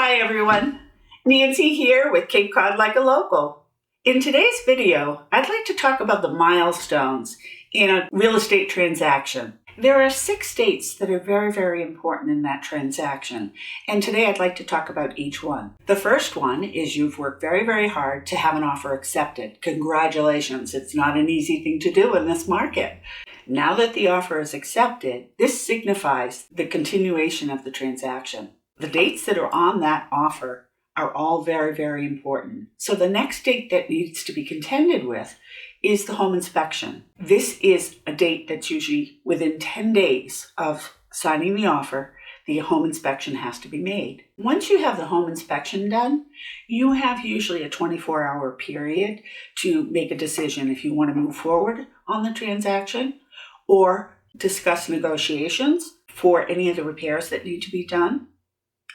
Hi everyone, Nancy here with Cape Cod Like a Local. In today's video, I'd like to talk about the milestones in a real estate transaction. There are 6 dates that are very important in that transaction, and today I'd like to talk about each one. The first one is you've worked very hard to have an offer accepted. Congratulations, it's not an easy thing to do in this market. Now that the offer is accepted, this signifies the continuation of the transaction. The dates that are on that offer are all very important. So the next date that needs to be contended with is the home inspection. This is a date that's usually within 10 days of signing the offer. The home inspection has to be made. Once you have the home inspection done, you have usually a 24-hour period to make a decision if you want to move forward on the transaction or discuss negotiations for any of the repairs that need to be done,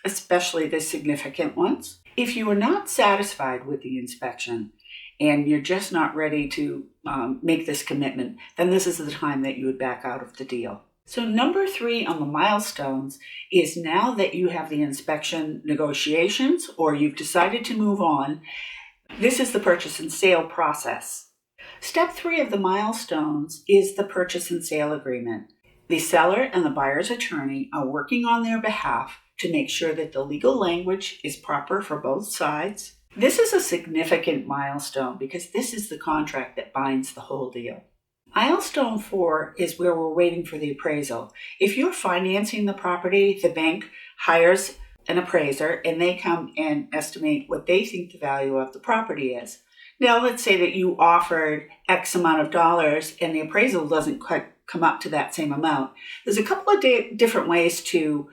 especially the significant ones. If you are not satisfied with the inspection and you're just not ready to make this commitment, then this is the time that you would back out of the deal. So number 3 on the milestones is now that you have the inspection negotiations or you've decided to move on, this is the purchase and sale process. Step 3 of the milestones is the purchase and sale agreement. The seller and the buyer's attorney are working on their behalf to make sure that the legal language is proper for both sides. This is a significant milestone because this is the contract that binds the whole deal. Milestone 4 is where we're waiting for the appraisal. If you're financing the property, the bank hires an appraiser and they come and estimate what they think the value of the property is. Now, let's say that you offered X amount of dollars and the appraisal doesn't quite come up to that same amount. There's a couple of different ways to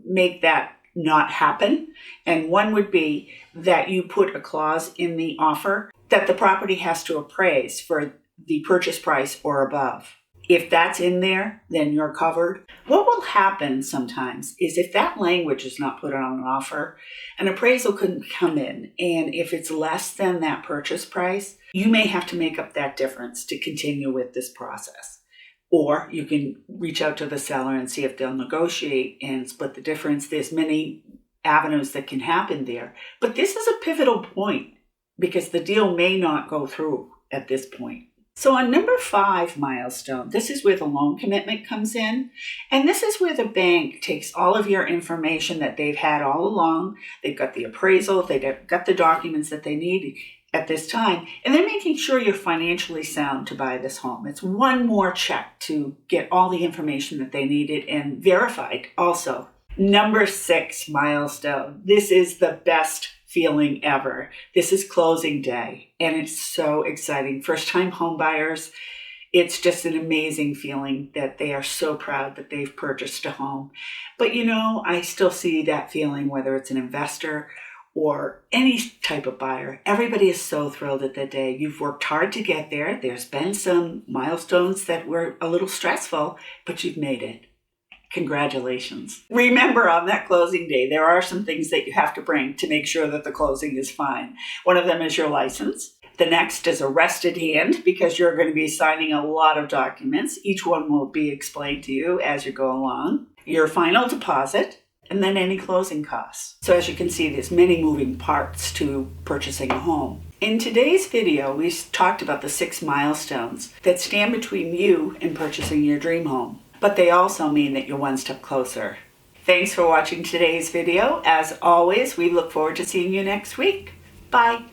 make that not happen. And one would be that you put a clause in the offer that the property has to appraise for the purchase price or above. If that's in there, then you're covered. What will happen sometimes is if that language is not put on an offer, an appraisal could come in, and if it's less than that purchase price, you may have to make up that difference to continue with this process. Or you can reach out to the seller and see if they'll negotiate and split the difference. There's many avenues that can happen there. But this is a pivotal point because the deal may not go through at this point. So on number 5 milestone, this is where the loan commitment comes in. And this is where the bank takes all of your information that they've had all along. They've got the appraisal, they've got the documents that they need at this time, and they're making sure you're financially sound to buy this home. It's one more check to get all the information that they needed and verified also. Number 6 milestone. This is the best feeling ever. This is closing day, and it's so exciting. First-time home buyers, it's just an amazing feeling that they are so proud that they've purchased a home. But I still see that feeling whether it's an investor or any type of buyer. Everybody is so thrilled at that day. You've worked hard to get there. There's been some milestones that were a little stressful, but you've made it. Congratulations. Remember, on that closing day, there are some things that you have to bring to make sure that the closing is fine. One of them is your license. The next is a rested hand because you're going to be signing a lot of documents. Each one will be explained to you as you go along. Your final deposit, and then any closing costs. So as you can see, there's many moving parts to purchasing a home. In today's video, we talked about the 6 milestones that stand between you and purchasing your dream home. But they also mean that you're one step closer. Thanks for watching today's video. As always, we look forward to seeing you next week. Bye.